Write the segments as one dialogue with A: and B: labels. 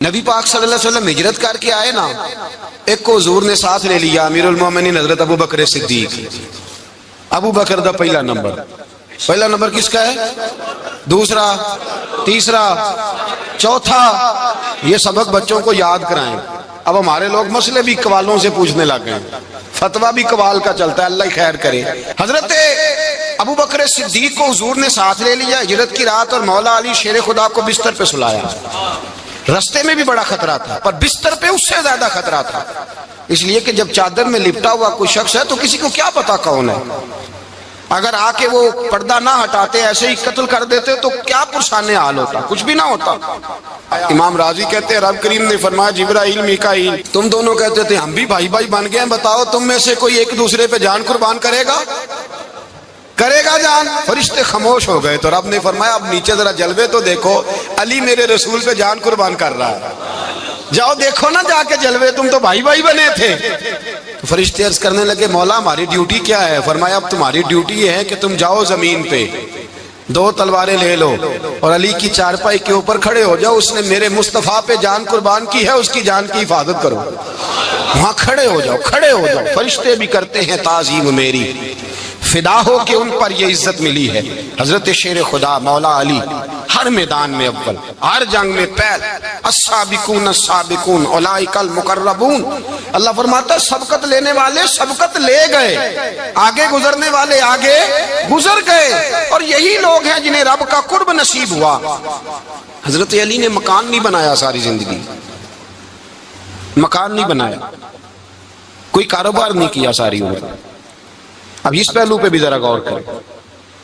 A: نبی پاک صلی اللہ علیہ وسلم ہجرت کر کے آئے نا، ایک کو حضور نے ساتھ لے لیا، امیر المومنین حضرت ابو بکر صدیق۔ ابو بکر دا پہلا نمبر کس کا ہے؟ دوسرا، تیسرا، چوتھا۔ یہ سبق بچوں کو یاد کرائیں۔ اب ہمارے لوگ مسئلے بھی قوالوں سے پوچھنے لگ گئے، فتویٰ بھی قوال کا چلتا ہے، اللہ ہی خیر کرے۔ حضرت ابو بکر صدیق کو حضور نے ساتھ لے لیا ہجرت کی رات، اور مولا علی شیر خدا کو بستر پہ سلایا۔ رستے میں بھی بڑا خطرہ تھا، پر بستر پہ اس سے زیادہ خطرہ تھا، اس لیے کہ جب چادر میں لپٹا ہوا کوئی شخص ہے تو کسی کو کیا پتا کون ہے، اگر آ کے وہ پردہ نہ ہٹاتے ایسے ہی قتل کر دیتے تو کیا پرسان حال ہوتا، کچھ بھی نہ ہوتا۔ امام راضی کہتے ہیں رب کریم نے فرمایا جبرائیل میکائیل تم دونوں کہتے تھے ہم بھی بھائی بھائی بن گئے ہیں، بتاؤ تم میں سے کوئی ایک دوسرے پہ جان قربان کرے گا جان؟ فرشتے خاموش ہو گئے تو رب نے فرمایا اب نیچے ذرا جلوے تو دیکھو، علی میرے رسول پہ جان قربان کر رہا ہے، جاؤ دیکھو نا جا کے جلوے، تم تو بھائی بھائی بنے تھے۔ تو فرشتے عرض کرنے لگے مولا ہماری ڈیوٹی کیا ہے؟ فرمایا اب تمہاری ڈیوٹی یہ ہے کہ تم جاؤ زمین پہ، دو تلواریں لے لو اور علی کی چارپائی کے اوپر کھڑے ہو جاؤ، اس نے میرے مصطفیٰ پہ جان قربان کی ہے، اس کی جان کی حفاظت کرو۔ وہاں کھڑے ہو جاؤ۔ فرشتے بھی کرتے ہیں تعظیم میری، فدا ہو کہ ان پر یہ عزت ملی ہے۔ حضرت شیر خدا مولا علی ہر میدان میں اول، ہر جنگ میں پہل، السابقون السابقون اولئک المقربون۔ اللہ فرماتا ہے سبقت لینے والے سبقت لے گئے، آگے گزرنے والے آگے گزر گئے، اور یہی لوگ ہیں جنہیں رب کا قرب نصیب ہوا۔ حضرت علی نے مکان نہیں بنایا، ساری زندگی مکان نہیں بنایا، کوئی کاروبار نہیں کیا ساری عمر۔ اب اس پہلو پہ بھی ذرا غور کریں،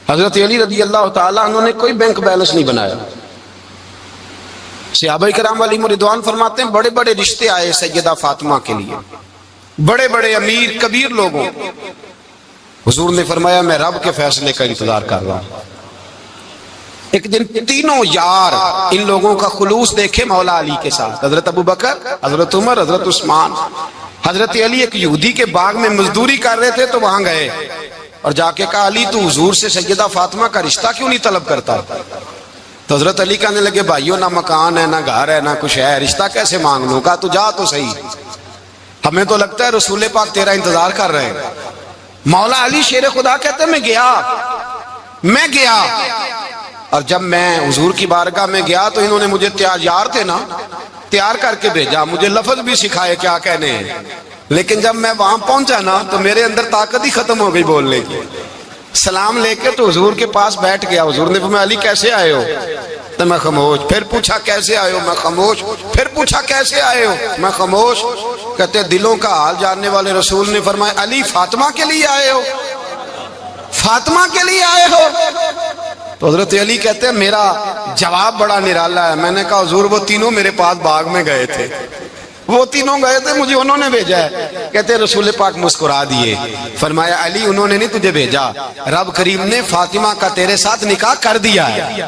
A: حضرت علی رضی اللہ تعالیٰ انہوں نے کوئی بینک بیلنس نہیں بنایا۔ صحابہ کرام علیہم رضوان فرماتے ہیں بڑے بڑے رشتے آئے سیدہ فاطمہ کے لیے، بڑے بڑے امیر کبیر لوگوں، حضور نے فرمایا میں رب کے فیصلے کا انتظار کر رہا ہوں۔ ایک دن تینوں یار ان لوگوں کا خلوص دیکھے مولا علی کے ساتھ، حضرت ابو بکر، حضرت عمر، حضرت عثمان۔ حضرت علی ایک یہودی کے باغ میں مزدوری کر رہے تھے تو وہاں گئے اور جا کے کہا علی تو حضور سے سیدہ فاطمہ کا رشتہ کیوں نہیں طلب کرتا؟ تو حضرت علی کہنے لگے بھائیوں نہ مکان ہے نہ گھر ہے نہ کچھ ہے، رشتہ کیسے مانگ لوں؟ کہا تو جا تو صحیح، ہمیں تو لگتا ہے رسول پاک تیرا انتظار کر رہے ہیں۔ مولا علی شیر خدا کہتے ہیں میں گیا اور جب میں حضور کی بارگاہ میں گیا تو انہوں نے مجھے یار تھے نا تیار کر کے بھیجا، مجھے لفظ بھی سکھائے کیا کہنے ہیں، لیکن جب میں وہاں پہنچا نا تو میرے اندر طاقت ہی ختم ہو گئی بولنے کی۔ سلام لے کے تو حضور کے پاس بیٹھ گیا، حضور نے فرمایا علی کیسے آئے ہو؟ تو میں خاموش، پھر پوچھا کیسے آئے ہو؟ میں خاموش، پھر پوچھا کیسے آئے ہو؟ میں خاموش۔ کہتے دلوں کا حال جاننے والے رسول نے فرمایا علی فاطمہ کے لیے آئے ہو؟ فاطمہ کے لیے آئے ہو؟ تو حضرت علی کہتے ہیں میرا جواب بڑا نرالا ہے، میں نے کہا حضور وہ تینوں میرے پاس باغ میں گئے تھے، وہ تینوں گئے تھے، مجھے انہوں نے بھیجا ہے۔ کہتے ہیں رسول پاک مسکرا دیے، فرمایا علی انہوں نے نہیں تجھے بھیجا، رب کریم نے فاطمہ کا تیرے ساتھ نکاح کر دیا ہے،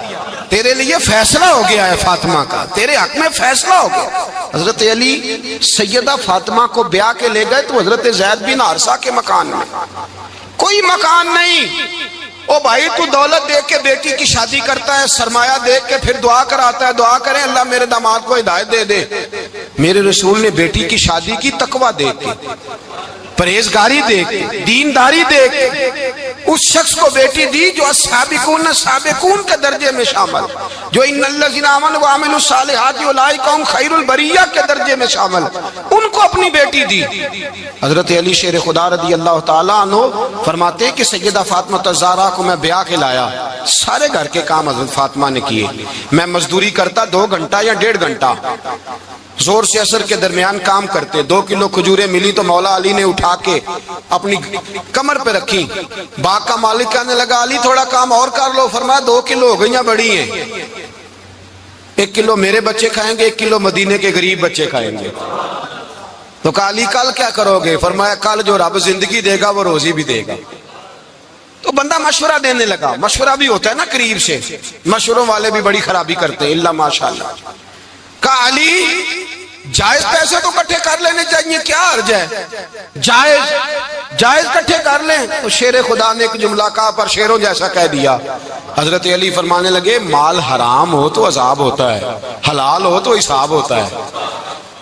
A: تیرے لیے فیصلہ ہو گیا ہے، فاطمہ کا تیرے حق میں فیصلہ ہو گیا۔ حضرت علی سیدہ فاطمہ کو بیاہ کے لے گئے تو حضرت زید بن حارثہ کے مکان میں، کوئی مکان نہیں۔ او بھائی تو دولت دیکھ کے بیٹی کی شادی کرتا ہے، سرمایہ دیکھ کے پھر دعا کراتا ہے، دعا کریں اللہ میرے داماد کو ہدایت دے دے۔ میرے رسول نے بیٹی کی شادی کی تقوی دیکھ کے، پرہیزگاری دیکھ کے، دینداری دیکھ کے، اس شخص کو بیٹی دی جو السابقون سابقون کے درجے میں شامل، جو ان الذین آمنوا وعملوا الصالحات اولئک هم خیر البریہ کے درجے میں شامل، ان کو اپنی بیٹی دی۔ حضرت علی شیر خدا رضی اللہ تعالیٰ عنہ فرماتے ہیں کہ سیدہ فاطمہ الزہرا کو میں بیاہ کے لایا، سارے گھر کے کام حضرت فاطمہ نے کیے، میں مزدوری کرتا 2 گھنٹہ یا 1.5 گھنٹہ، زور سے عصر کے درمیان کام کرتے، 2 کلو کھجوریں ملی تو مولا علی نے اٹھا کے اپنی کمر پہ رکھی، باغ کا مالک کہنے لگا علی تھوڑا کام اور کر لو، فرمایا 2 کلو ہو گئیاں بڑی ہیں، 1 کلو میرے بچے کھائیں گے، 1 کلو مدینے کے غریب بچے کھائیں گے۔ تو کہا علی کل کیا کرو گے؟ فرمایا کل جو رب زندگی دے گا وہ روزی بھی دے گا۔ تو بندہ مشورہ دینے لگا، مشورہ بھی ہوتا ہے نا قریب سے، مشوروں والے بھی بڑی خرابی کرتے ہیں اللہ ماشاءاللہ۔ کہا علی جائز پیسے تو اکٹھے کر لینے چاہیے، کیا حرج ہے؟ جائز کٹھے کر لیں. تو شیر خدا نے ایک جملہ کہا پر شیروں جیسا کہہ دیا. حضرت علی فرمانے لگے مال حرام ہو تو عذاب ہوتا ہے، حلال ہو تو حساب ہوتا ہے.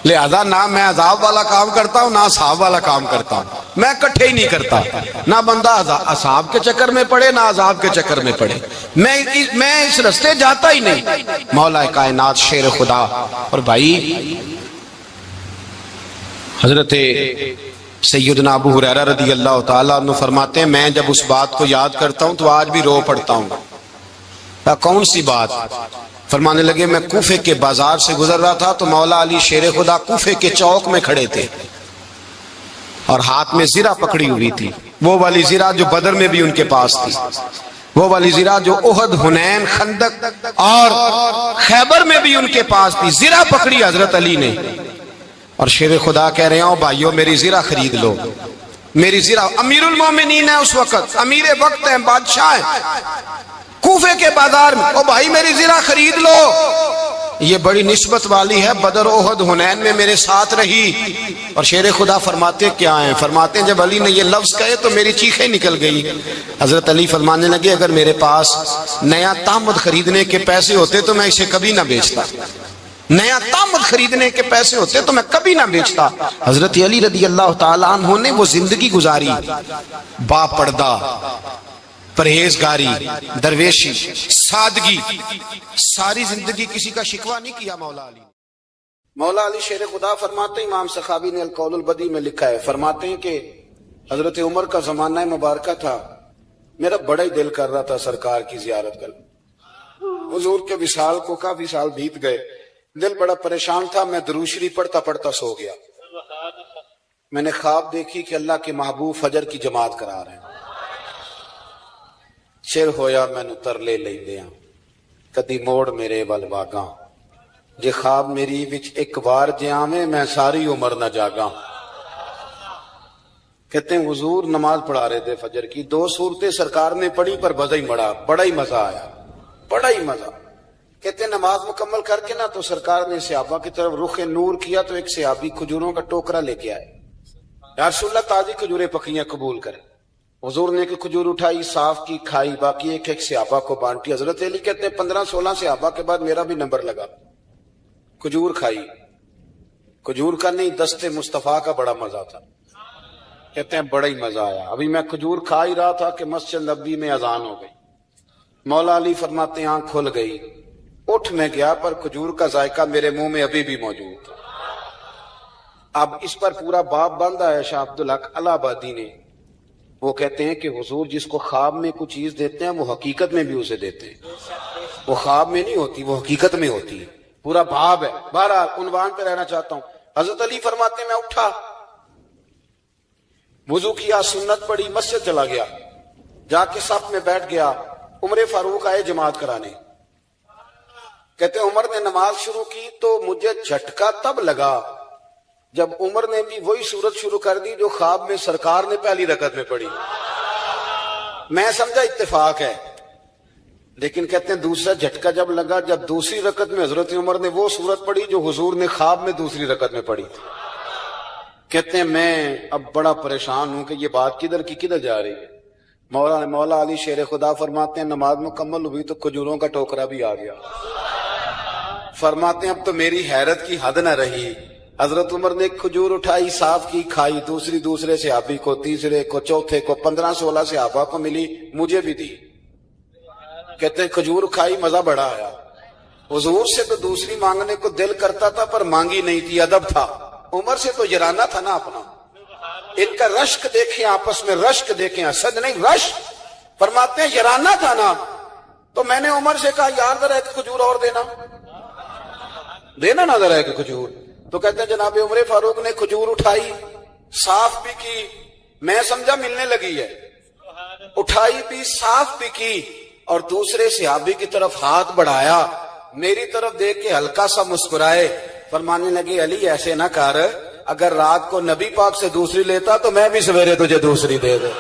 A: لہذا نہ میں عذاب والا کام کرتا ہوں نہ حساب والا کام کرتا ہوں، میں کٹھے ہی نہیں کرتا. نہ بندہ حساب کے چکر میں پڑے نہ عذاب کے چکر میں پڑے، میں اس رستے جاتا ہی نہیں. مولا کائنات شیر خدا. اور بھائی حضرت سیدنا ابو ہریرہ رضی اللہ تعالیٰ عنہ فرماتے ہیں میں جب اس بات کو یاد کرتا ہوں تو آج بھی رو پڑتا ہوں. کون سی بات؟ فرمانے لگے میں کوفے کے بازار سے گزر رہا تھا تو مولا علی شیر خدا کوفے کے چوک میں کھڑے تھے اور ہاتھ میں زرہ پکڑی ہوئی تھی، وہ والی زرہ جو بدر میں بھی ان کے پاس تھی، وہ والی زرہ جو احد، حنین، خندق اور خیبر میں بھی ان کے پاس تھی. زرہ پکڑی حضرت علی نے اور شیر خدا کہہ رہے ہیں بھائیو میری زرہ خرید لو. میری زرہ، امیر المومنین ہے اس وقت، امیر وقت ہے، بادشاہ ہے کوفے کے بازار میں. او بھائی میری زرہ خرید لو. یہ بڑی نسبت والی ہے، بدر، احد، حنین میں میرے ساتھ رہی. اور شیر خدا فرماتے کیا ہیں؟ فرماتے ہیں جب علی نے یہ لفظ کہے تو میری چیخیں نکل گئی. حضرت علی فرمانے لگے اگر میرے پاس نیا تامد خریدنے کے پیسے ہوتے تو میں اسے کبھی نہ بیچتا. نیا تامد خریدنے کے پیسے ہوتے تو میں کبھی نہ بیچتا. حضرت علی رضی اللہ تعالیٰ عنہ نے وہ زندگی گزاری، با پردہ، پرہیزگاری، درویشی، سادگی، ساری زندگی کسی کا شکوہ نہیں کیا مولا علی. مولا علی شیر خدا فرماتے ہیں، امام سخاوی نے القول البدی میں لکھا ہے، فرماتے ہیں کہ حضرت عمر کا زمانہ مبارکہ تھا، میرا بڑا ہی دل کر رہا تھا سرکار کی زیارت کر. حضور کے وصال کو کافی سال بیت گئے، دل بڑا پریشان تھا. میں درود شریف پڑھتا پڑھتا سو گیا. میں نے خواب دیکھی کہ اللہ کے محبوب فجر کی جماعت کرا رہے ہیں. چر ہویا مینو ترلے لے دیا کدی موڑ میرے ول واگاں جے خواب میری وچ ایک بار جے آویں میں ساری عمر نہ جاگاں. کہتے ہیں حضور نماز پڑھا رہے تھے فجر کی، 2 سورتیں سرکار نے پڑھی پر مزہ ہی مڑا، بڑا ہی مزہ آیا، بڑا ہی مزہ. کہتے ہیں نماز مکمل کر کے نا تو سرکار نے صحابہ کی طرف رخ نور کیا تو ایک صحابی کھجوروں کا ٹوکرا لے کے آئے. یا رسول اللہ تازی کھجوریں پکیاں قبول کریں. حضور نے ایک کھجور اٹھائی، صاف کی، کھائی، باقی ایک ایک صحابہ کو بانٹی. حضرت علی کہتے ہیں 15-16 صحابہ کے بعد میرا بھی نمبر لگا. کھجور کھائی، کھجور کا نہیں دست مصطفیٰ کا بڑا مزہ تھا. کہتے ہیں بڑا ہی مزہ آیا. ابھی میں کھجور کھا ہی رہا تھا کہ مسجد نبوی میں اذان ہو گئی. مولا علی فرماتے ہیں آنکھ کھل گئی، اٹھ میں گیا پر کھجور کا ذائقہ میرے منہ میں ابھی بھی موجود. اب اس پر پورا باب باندھا ہے شاہ عبدالحق الہ آبادی نے. وہ کہتے ہیں کہ حضور جس کو خواب میں کوئی چیز دیتے ہیں وہ حقیقت میں بھی اسے دیتے ہیں. وہ خواب میں نہیں ہوتی، وہ حقیقت میں ہوتی ہے. پورا باب ہے. بہرحال عنوان پہ رہنا چاہتا ہوں. حضرت علی فرماتے ہیں میں اٹھا، وضو کیا، سنت پڑھی، مسجد چلا گیا، جا کے صف میں بیٹھ گیا. عمر فاروق آئے جماعت کرانے. کہتے ہیں عمر نے نماز شروع کی تو مجھے جھٹکا تب لگا جب عمر نے بھی وہی سورت شروع کر دی جو خواب میں سرکار نے پہلی رکعت میں پڑھی. میں سمجھا اتفاق ہے، لیکن کہتے ہیں دوسرا جھٹکا جب لگا جب دوسری رکعت میں حضرت عمر نے وہ سورت پڑھی جو حضور نے خواب میں دوسری رکعت میں پڑھی تھی. کہتے ہیں میں اب بڑا پریشان ہوں کہ یہ بات کدھر کی کدھر جا رہی ہے. مولا علی شیر خدا فرماتے ہیں نماز مکمل ہوئی تو کھجوروں کا ٹوکرا بھی آ گیا. فرماتے ہیں اب تو میری حیرت کی حد نہ رہی. حضرت عمر نے ایک کھجور اٹھائی، صاف کی، کھائی، دوسرے صحابی کو، تیسرے کو، چوتھے کو، 15-16 صحابہ کو ملی، مجھے بھی دی. کہتے ہیں کھجور کھائی، مزہ بڑا آیا. حضور سے تو دوسری مانگنے کو دل کرتا تھا پر مانگی نہیں تھی، ادب تھا. عمر سے تو یرانہ تھا نا اپنا. ان کا رشک دیکھیں، آپس میں رشک دیکھیں، حسد نہیں رشک. فرماتے ہیں یرانہ تھا نا. تو میں نے عمر سے کہا یار ذرا ایک کھجور اور دینا نا ذرا ایک کھجور. تو کہتے ہیں جناب عمر فاروق نے کھجور اٹھائی، صاف بھی کی، میں سمجھا ملنے لگی ہے، اٹھائی بھی، صاف بھی کی، اور دوسرے صحابی کی طرف ہاتھ بڑھایا، میری طرف دیکھ کے ہلکا سا مسکرائے. فرمانے لگے علی ایسے نہ کر، اگر رات کو نبی پاک سے دوسری لیتا تو میں بھی سویرے تجھے دوسری دے دے.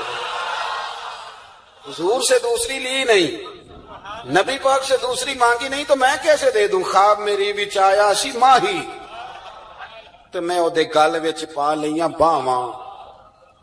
A: حضور سے دوسری لی نہیں، نبی پاک سے دوسری مانگی نہیں تو میں کیسے دے دوں. خواب میری وچ آیا سی ماہی تو میں او دے گل وچ پا لیاں باواں،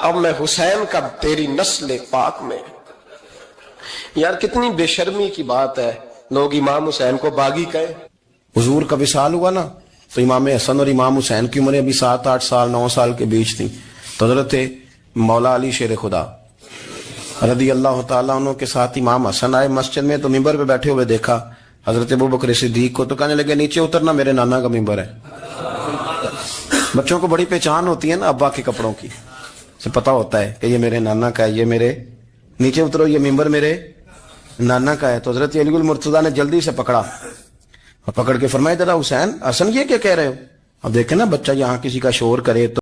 B: اب میں حسین کا تیری نسل پاک میں. یار کتنی بے شرمی کی بات ہے, لوگ امام حسین کو باغی کہیں.
C: حضور کا وصال ہوا نا تو امام حسن اور امام حسین کی عمریں ابھی 7-8 سال 9 سال کے بیچ تھیں. تو حضرت مولا علی شیر خدا رضی اللہ تعالیٰ عنہ کے ساتھ امام حسن آئے مسجد میں, تو ممبر پہ بیٹھے ہوئے دیکھا حضرت ابوبکر صدیق کو, تو کہنے لگے نیچے اترنا, میرے نانا کا ممبر ہے. بچوں کو بڑی پہچان ہوتی ہے نا ابا کے کپڑوں کی, سے پتا ہوتا ہے کہ یہ میرے نانا کا ہے, یہ میرے, نیچے اترو یہ ممبر میرے نانا کا ہے. تو حضرت علی المرتضیٰ نے جلدی سے پکڑا اور پکڑ کے فرمایا ذرا حسین حسن یہ کیا کہہ رہے ہو. اب دیکھیں نا بچہ یہاں کسی کا شور کرے تو